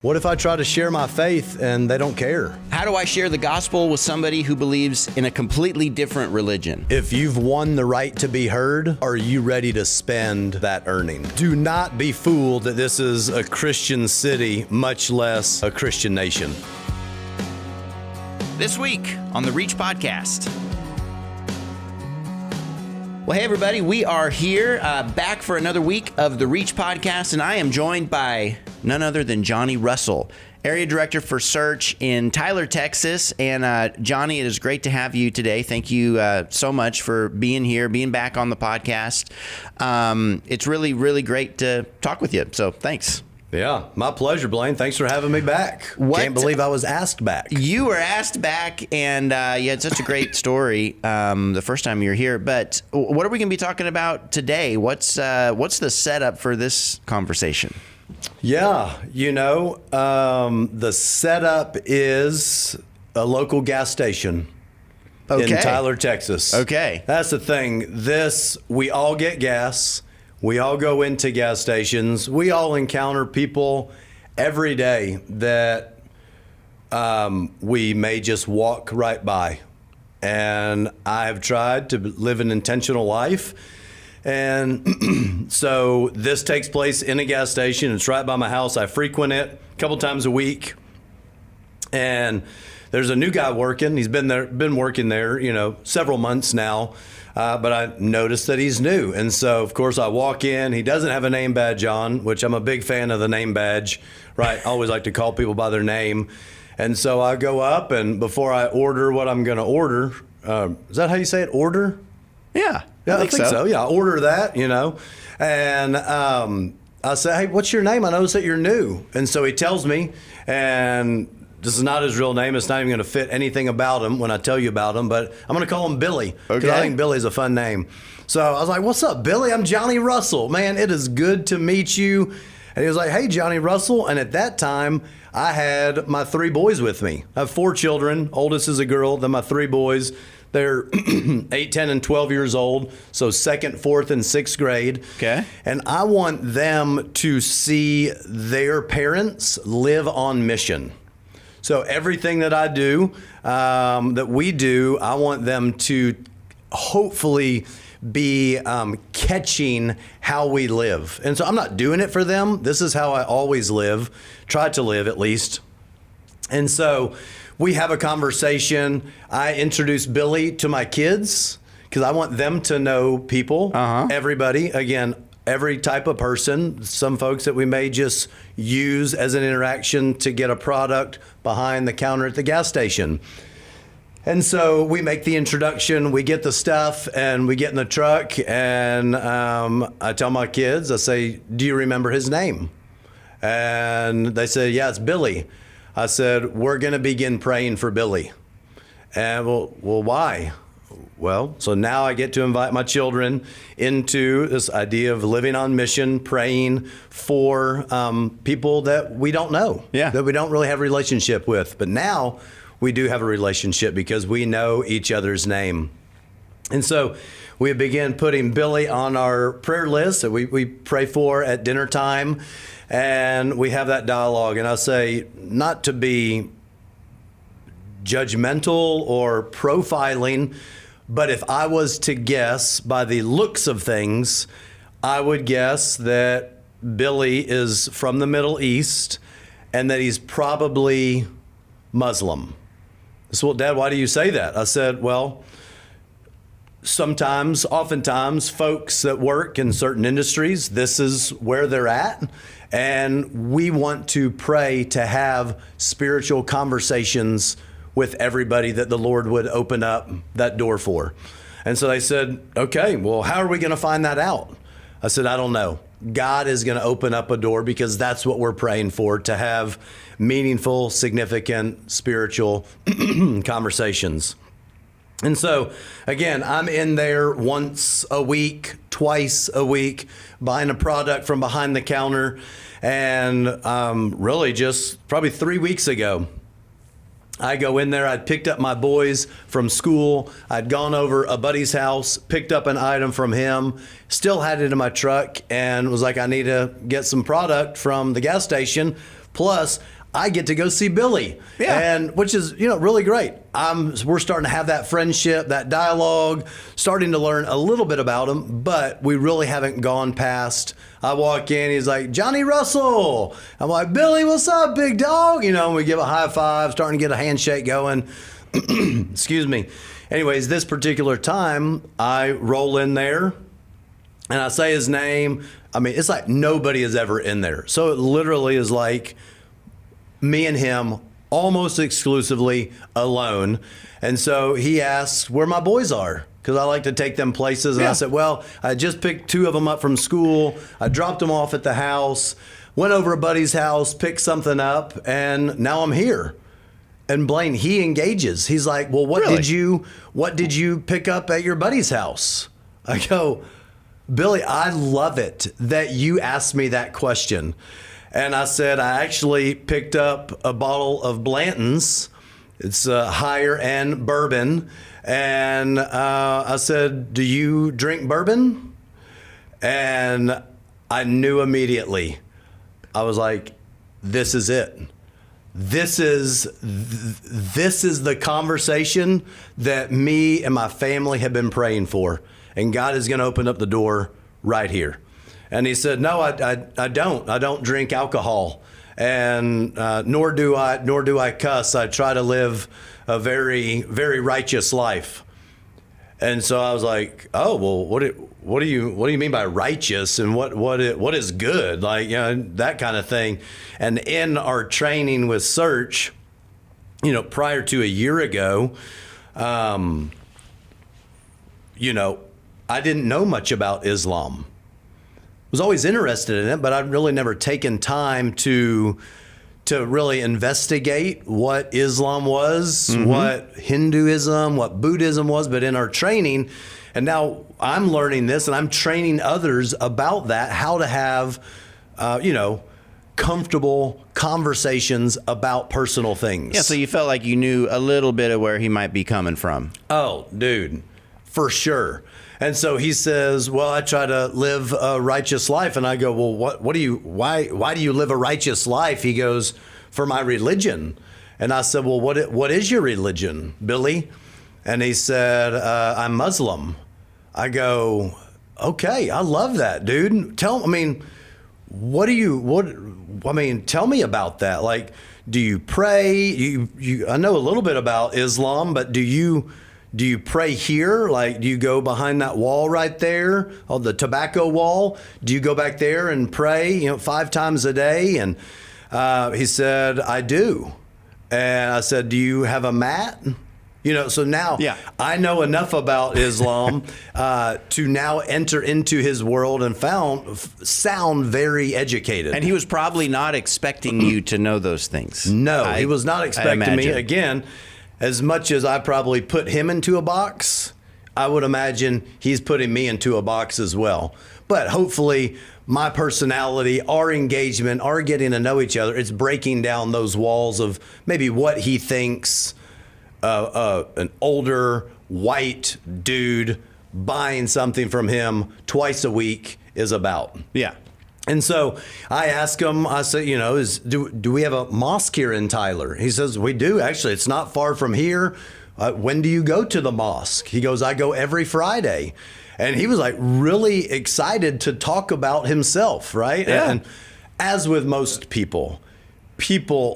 What if I try to share my faith and they don't care? How do I share the gospel with somebody who believes in a completely different religion? If you've won the right to be heard, are you ready to spend that earning? Do not be fooled that this is a Christian city, much less a Christian nation. This week on the Reach Podcast. Well, hey, everybody, we are here back for another week of the Reach Podcast, and I am joined by none other than Johnny Russell, Area Director for Search in Tyler, Texas. And Johnny, it is great to have you today. Thank you so much for being here, being back on the podcast. It's really, really great to talk with you, so thanks. Yeah, my pleasure, Blaine. Thanks for having me back. Can't believe I was asked back. You were asked back, and you had such a great story the first time you were here. But what are we going to be talking about today? What's the setup for this conversation? Yeah, the setup is a local gas station in Tyler, Texas. Okay. That's the thing. We all get gas. We all go into gas stations. We all encounter people every day that we may just walk right by. And I've tried to live an intentional life. And so this takes place in a gas station. It's right by my house. I frequent it a couple times a week. And there's a new guy working. He's been working there, several months now. But I noticed that he's new. And so, of course, I walk in. He doesn't have a name badge on, which I'm a big fan of the name badge, right? I always like to call people by their name. And so I go up, and before I order what I'm going to order, is that how you say it, order? Yeah, I think so. Yeah, I order that, And I say, hey, what's your name? I noticed that you're new. And so he tells me, and this is not his real name. It's not even going to fit anything about him when I tell you about him, but I'm going to call him Billy because I think Billy's a fun name. So I was like, what's up, Billy? I'm Johnny Russell. Man, it is good to meet you. And he was like, hey, Johnny Russell. And at that time, I had my 3 boys with me. I have 4 children. Oldest is a girl. Then my 3 boys. They're 8, 10, and 12 years old, so 2nd, 4th, and 6th grade. Okay. And I want them to see their parents live on mission. So everything that I do, that we do, I want them to hopefully be catching how we live. And so I'm not doing it for them. This is how I always live, try to live at least. And so we have a conversation. I introduce Billy to my kids because I want them to know people, everybody. Again, every type of person, some folks that we may just use as an interaction to get a product behind the counter at the gas station. And so we make the introduction, we get the stuff, and we get in the truck, and I tell my kids, I say, do you remember his name? And they say, yeah, it's Billy. I said, we're going to begin praying for Billy. And well, why? Well, so now I get to invite my children into this idea of living on mission, praying for people that we don't know, that we don't really have a relationship with. But now we do have a relationship because we know each other's name. And so we begin putting Billy on our prayer list that we pray for at dinner time. And we have that dialogue. And I say, not to be judgmental or profiling, but if I was to guess by the looks of things, I would guess that Billy is from the Middle East and that he's probably Muslim. So, well, Dad, why do you say that? I said, well, oftentimes, folks that work in certain industries, this is where they're at. And we want to pray to have spiritual conversations with everybody that the Lord would open up that door for. And so they said, okay, well, how are we going to find that out? I said, I don't know. God is going to open up a door because that's what we're praying for, to have meaningful, significant, spiritual conversations. And so, again, I'm in there once a week, twice a week, buying a product from behind the counter. And really just probably 3 weeks ago, I go in there, I'd picked up my boys from school, I'd gone over a buddy's house, picked up an item from him, still had it in my truck, and was like, I need to get some product from the gas station Plus, I get to go see Billy, and which is really great. We're starting to have that friendship, that dialogue, starting to learn a little bit about him, but we really haven't gone past. I walk in, he's like, Johnny Russell. I'm like, Billy, what's up, big dog? And we give a high five, starting to get a handshake going. Excuse me. Anyways, this particular time, I roll in there and I say his name. I mean, it's like nobody is ever in there. So it literally is like me and him almost exclusively alone. And so he asks where my boys are, because I like to take them places. And I said, well, I just picked 2 of them up from school. I dropped them off at the house, went over a buddy's house, picked something up, and now I'm here. And Blaine, he engages. He's like, well, what did you pick up at your buddy's house? I go, Billy, I love it that you asked me that question. And I said, I actually picked up a bottle of Blanton's. It's higher end bourbon. And I said, do you drink bourbon? And I knew immediately. I was like, this is it. This is the conversation that me and my family have been praying for. And God is going to open up the door right here. And he said, no, I don't. I don't drink alcohol, and nor do I cuss. I try to live a very, very righteous life. And so I was like, oh, well, what do you mean by righteous, and what is good, like that kind of thing. And in our training with Search, prior to a year ago, I didn't know much about Islam. Was always interested in it, but I'd really never taken time to really investigate what Islam was, what Hinduism, what Buddhism was. But in our training, and now I'm learning this, and I'm training others about that, how to have, comfortable conversations about personal things. Yeah, so you felt like you knew a little bit of where he might be coming from. Oh, dude, for sure. And so he says, well, I try to live a righteous life. And I go, well, why do you live a righteous life? He goes, for my religion. And I said, well, what is your religion, Billy? And he said, I'm Muslim. I go, okay, I love that, dude. Tell me about that. Like, do you pray? I know a little bit about Islam, but do you pray here? Like, do you go behind that wall right there, the tobacco wall? Do you go back there and pray, 5 times a day? And he said, I do. And I said, do you have a mat? So now I know enough about Islam to now enter into his world and sound very educated. And he was probably not expecting you to know those things. No, he was not expecting me. Again, as much as I probably put him into a box, I would imagine he's putting me into a box as well. But hopefully my personality, our engagement, our getting to know each other, it's breaking down those walls of maybe what he thinks an older white dude buying something from him twice a week is about. Yeah. And so I asked him, I said, do we have a mosque here in Tyler? He says, we do. Actually, it's not far from here. When do you go to the mosque? He goes, I go every Friday. And he was like really excited to talk about himself, right? Yeah. And as with most people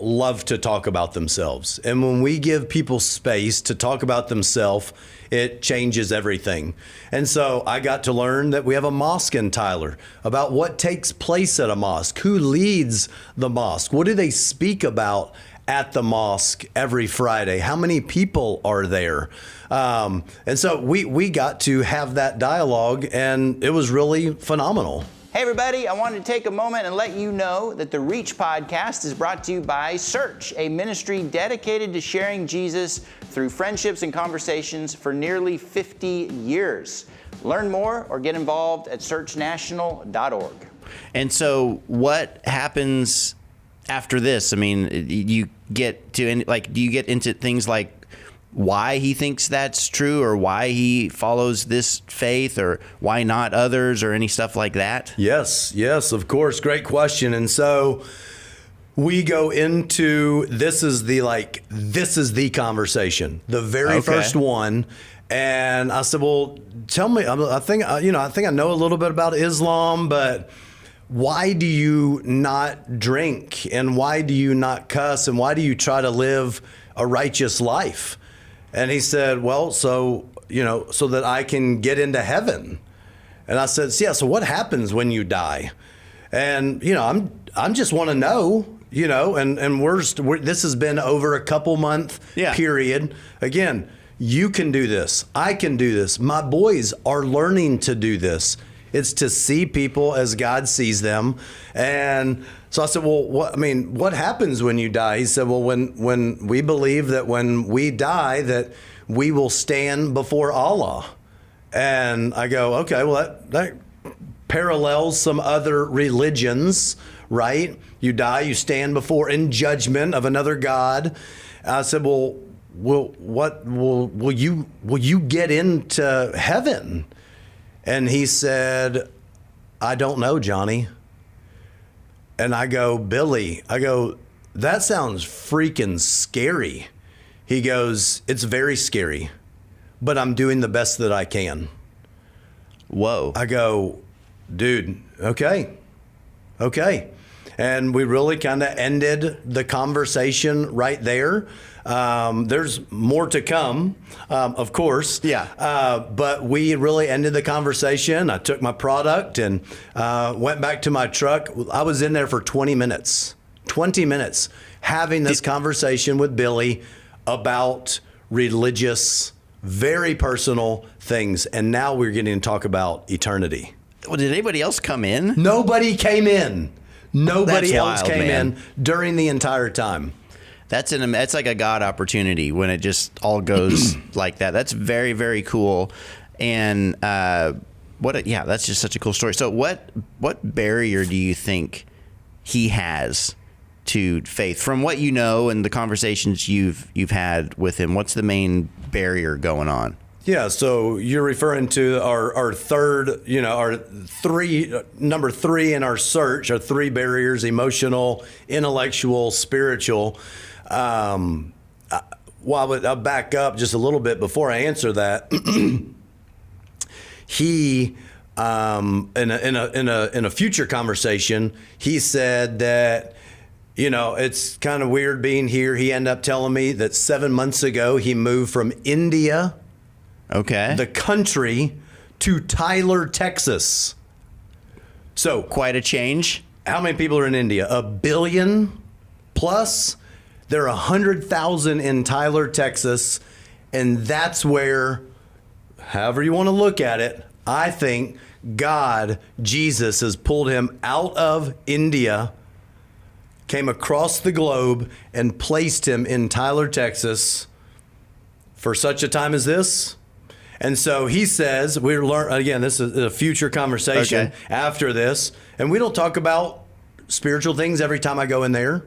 love to talk about themselves. And when we give people space to talk about themselves, it changes everything. And so I got to learn that we have a mosque in Tyler, about what takes place at a mosque, who leads the mosque, what do they speak about at the mosque every Friday, how many people are there. And so we got to have that dialogue, and it was really phenomenal. Hey everybody, I wanted to take a moment and let you know that the Reach podcast is brought to you by Search, a ministry dedicated to sharing Jesus through friendships and conversations for nearly 50 years. Learn more or get involved at searchnational.org. And so what happens after this? I mean, do you get into things like why he thinks that's true, or why he follows this faith, or why not others, or any stuff like that? Yes, of course. Great question. And so we go into this is the conversation, the very first one. And I said, well, tell me, I think I know a little bit about Islam, but why do you not drink, and why do you not cuss, and why do you try to live a righteous life? And he said, well, so that I can get into heaven. And I said, yeah, so what happens when you die? And, I'm just want to know, and this has been over a couple month period. Again, you can do this. I can do this. My boys are learning to do this. It's to see people as God sees them. And so I said, well, what happens when you die? He said, well, when we believe that when we die, that we will stand before Allah. And I go, okay, well, that parallels some other religions, right? You die, you stand before in judgment of another God. I said, well, will you get into heaven? And he said, I don't know, Johnny. And I go, Billy, that sounds freaking scary. He goes, it's very scary, but I'm doing the best that I can. Whoa. I go, dude, okay. And we really kind of ended the conversation right there. There's more to come, of course. Yeah. But we really ended the conversation. I took my product and went back to my truck. I was in there for 20 minutes having this conversation with Billy about religious, very personal things. And now we're getting to talk about eternity. Well, did anybody else come in? Nobody came in. Nobody else wild, came man. in during the entire time. That's like a God opportunity when it just all goes like that. That's very, very cool. And that's just such a cool story. So what barrier do you think he has to faith? From what you know and the conversations you've had with him, what's the main barrier going on? Yeah, so you're referring to our third, number three in our search, our three barriers: emotional, intellectual, spiritual. I'll back up just a little bit before I answer that. He, in a future conversation, he said that, it's kind of weird being here. He ended up telling me that 7 months ago he moved from India, the country, to Tyler, Texas. So quite a change. How many people are in India? 1 billion plus. There are 100,000 in Tyler, Texas. And that's where, however you want to look at it, I think God, Jesus, has pulled him out of India, came across the globe, and placed him in Tyler, Texas for such a time as this. And so he says, this is a future conversation after this, and we don't talk about spiritual things every time I go in there.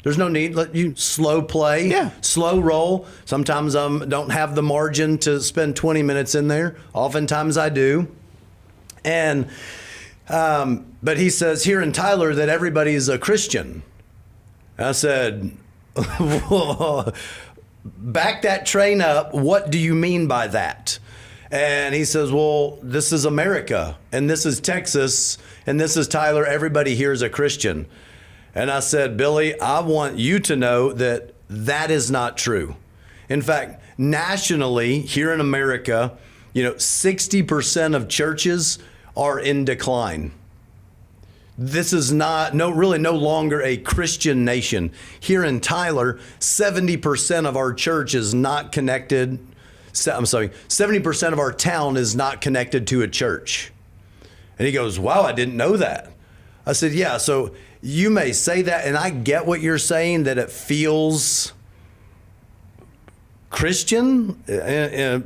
There's no need. Let you slow play, slow roll. Sometimes I don't have the margin to spend 20 minutes in there. Oftentimes I do. And but he says here in Tyler that everybody is a Christian. I said, back that train up. What do you mean by that? And he says, well, this is America, and this is Texas, and this is Tyler. Everybody here is a Christian. And I said, Billy, I want you to know that that is not true. In fact, nationally, here in America, 60% of churches are in decline. This is no longer a Christian nation. Here in Tyler, 70% of our church is not connected. 70% of our town is not connected to a church. And he goes, wow, I didn't know that. I said, yeah, so you may say that, and I get what you're saying, that it feels Christian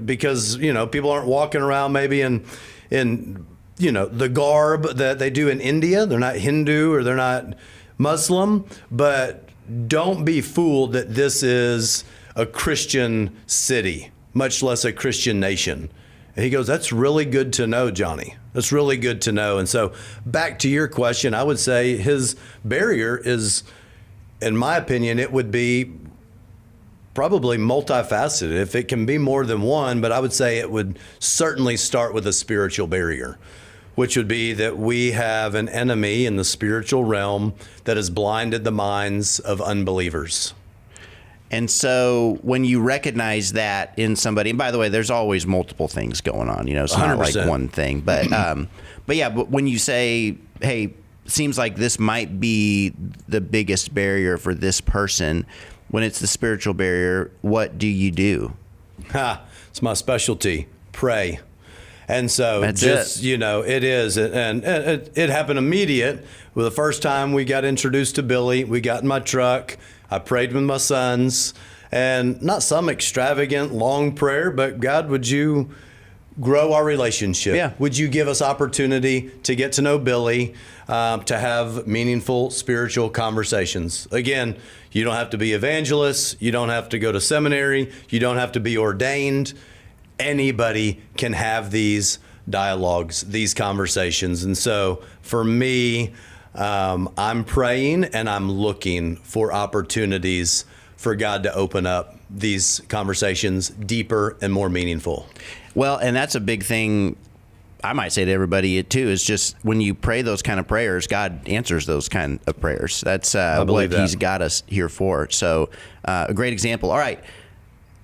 because, people aren't walking around maybe in the garb that they do in India. They're not Hindu or they're not Muslim, but don't be fooled that this is a Christian city, much less a Christian nation. And he goes, that's really good to know, Johnny. That's really good to know. And so back to your question, I would say his barrier is in my opinion, it would be probably multifaceted. If it can be more than one, but I would say it would certainly start with a spiritual barrier, which would be that we have an enemy in the spiritual realm that has blinded the minds of unbelievers. And so when you recognize that in somebody, and by the way, there's always multiple things going on, it's not 100%. like one thing, but when you say, hey, seems like this might be the biggest barrier for this person, when it's the spiritual barrier, what do you do? It's my specialty. Pray. And so That's it is. And it happened immediate. Well, the first time we got introduced to Billy, we got in my truck. I prayed with my sons, and not some extravagant long prayer, but God, would you grow our relationship? Yeah. Would you give us opportunity to get to know Billy, to have meaningful spiritual conversations? Again, you don't have to be evangelists. You don't have to go to seminary. You don't have to be ordained. Anybody can have these dialogues, these conversations. And so for me, I'm praying and I'm looking for opportunities for God to open up these conversations deeper and more meaningful. Well, and that's a big thing I might say to everybody too, is just when you pray those kind of prayers, God answers those kind of prayers. That's what He's got us here for. So a great example. All right.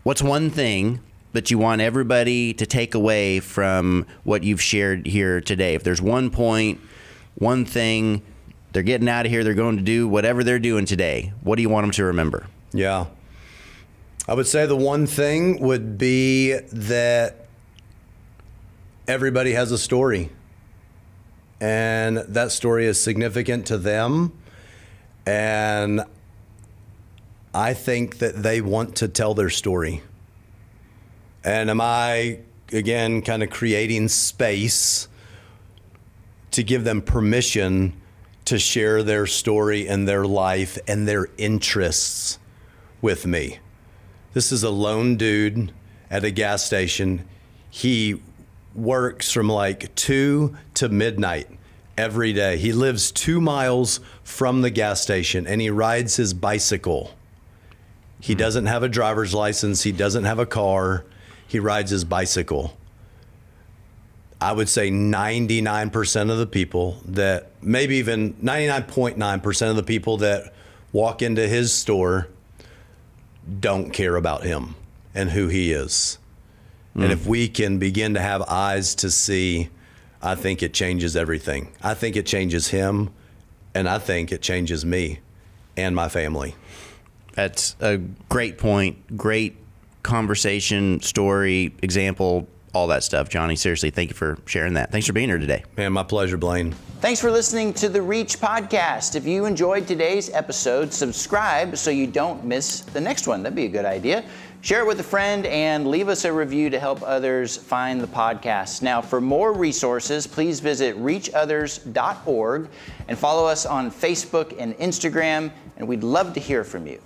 What's one thing that you want everybody to take away from what you've shared here today? If there's one point, one thing, they're getting out of here, they're going to do whatever they're doing today, what do you want them to remember? Yeah. I would say the one thing would be that everybody has a story, and that story is significant to them. And I think that they want to tell their story. And am I, again, kind of creating space to give them permission to share their story and their life and their interests with me? This is a lone dude at a gas station. He works from like 2 to midnight every day. He lives 2 miles from the gas station, and he rides his bicycle. He doesn't have a driver's license. He doesn't have a car. He rides his bicycle. I would say 99% of the people that, maybe even 99.9% of the people that walk into his store don't care about him and who he is. And if we can begin to have eyes to see, I think it changes everything. I think it changes him, and I think it changes me and my family. That's a great point. Great conversation, story, example, all that stuff. Johnny, seriously, thank you for sharing that. Thanks for being here today. Man, my pleasure, Blaine. Thanks for listening to the Reach Podcast. If you enjoyed today's episode, subscribe so you don't miss the next one. That'd be a good idea. Share it with a friend and leave us a review to help others find the podcast. Now, for more resources, please visit reachothers.org and follow us on Facebook and Instagram, and we'd love to hear from you.